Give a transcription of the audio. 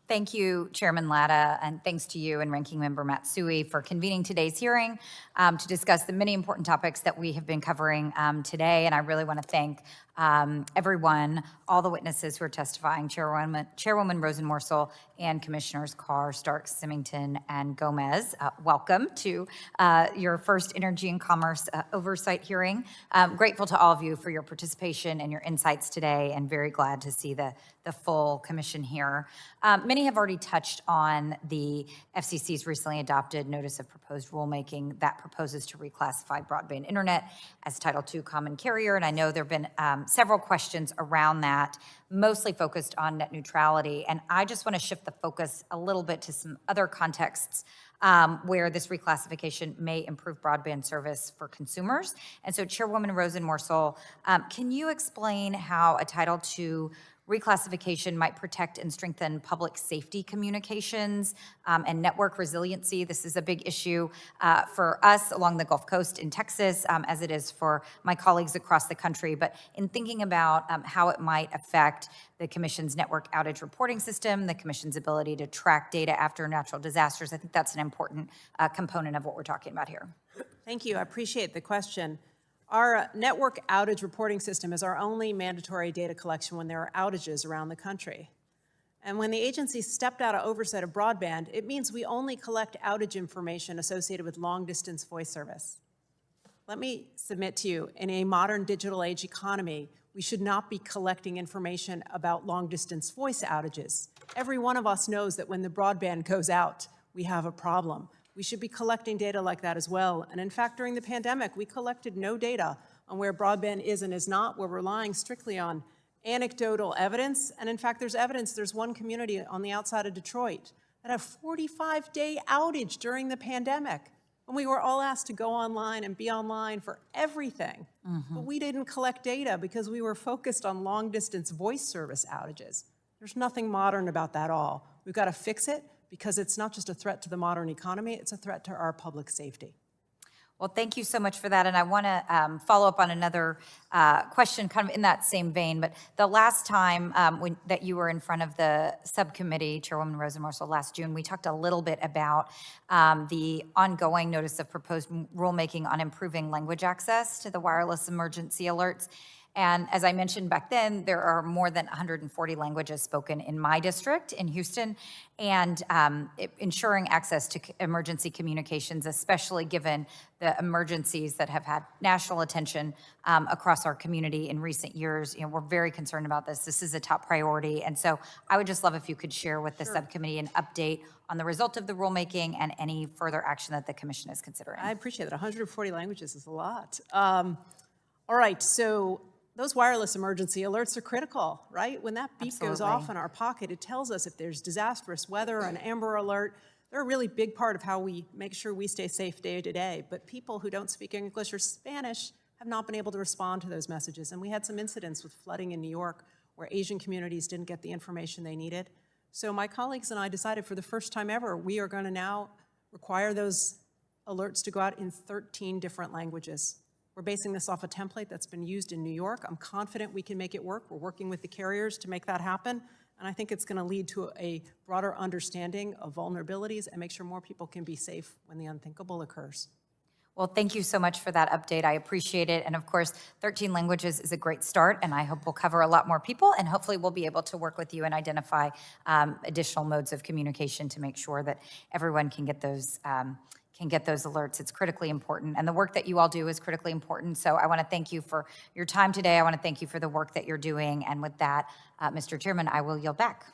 Thank you, Chairman Latta, and thanks to you and Ranking Member Matsui for convening today's hearing to discuss the many important topics that we have been covering today. And I really want to thank everyone, all the witnesses who are testifying, Chairwoman Rosenworcel and Commissioners Carr, Starks, Symington, and Gomez. Welcome to your first Energy and Commerce Oversight hearing. Grateful to all of you for your participation and your insights today, and very glad to see the full commission here. Many have already touched on the FCC's recently adopted Notice of Proposed Rulemaking that proposes to reclassify broadband internet as Title II common carrier, and I know there have been several questions around that, mostly focused on net neutrality, and I just want to shift the focus a little bit to some other contexts where this reclassification may improve broadband service for consumers. And so, Chairwoman Rosenworcel, can you explain how a Title II reclassification might protect and strengthen public safety communications and network resiliency? This is a big issue for us along the Gulf Coast in Texas, as it is for my colleagues across the country. But in thinking about how it might affect the Commission's network outage reporting system, the Commission's ability to track data after natural disasters, I think that's an important component of what we're talking about here. Thank you. I appreciate the question. Our network outage reporting system is our only mandatory data collection when there are outages around the country. And when the agency stepped out of oversight of broadband, it means we only collect outage information associated with long-distance voice service. Let me submit to you, in a modern digital age economy, we should not be collecting information about long-distance voice outages. Every one of us knows that when the broadband goes out, we have a problem. We should be collecting data like that as well. And in fact, during the pandemic, we collected no data on where broadband is and is not. We're relying strictly on anecdotal evidence. And in fact, there's evidence, there's one community on the outside of Detroit that had a 45-day outage during the pandemic. And we were all asked to go online and be online for everything. But we didn't collect data because we were focused on long-distance voice service outages. There's nothing modern about that at all. We've got to fix it, because it's not just a threat to the modern economy, it's a threat to our public safety. Well, thank you so much for that. And I want to follow up on another question kind of in that same vein. But the last time that you were in front of the subcommittee, Chairwoman Rosenworcel, last June, we talked a little bit about the ongoing Notice of Proposed Rulemaking on improving language access to the wireless emergency alerts. And as I mentioned back then, there are more than 140 languages spoken in my district in Houston, and ensuring access to emergency communications, especially given the emergencies that have had national attention across our community in recent years. You know, we're very concerned about this. This is a top priority. And so I would just love if you could share with the subcommittee an update on the result of the rulemaking and any further action that the Commission is considering. I appreciate that. 140 languages is a lot. All right, so those wireless emergency alerts are critical, right? When that beep goes off in our pocket, it tells us if there's disastrous weather, an Amber Alert. They're a really big part of how we make sure we stay safe day to day. But people who don't speak English or Spanish have not been able to respond to those messages. And we had some incidents with flooding in New York where Asian communities didn't get the information they needed. So my colleagues and I decided for the first time ever, we are going to now require those alerts to go out in 13 different languages. We're basing this off a template that's been used in New York. I'm confident we can make it work. We're working with the carriers to make that happen. And I think it's going to lead to a broader understanding of vulnerabilities and make sure more people can be safe when the unthinkable occurs. Well, thank you so much for that update. I appreciate it. And of course, 13 languages is a great start, and I hope we'll cover a lot more people, and hopefully we'll be able to work with you and identify additional modes of communication to make sure that everyone can get those alerts. It's critically important, and the work that you all do is critically important. So I want to thank you for your time today. I want to thank you for the work that you're doing. And with that, Mr. Chairman, I will yield back.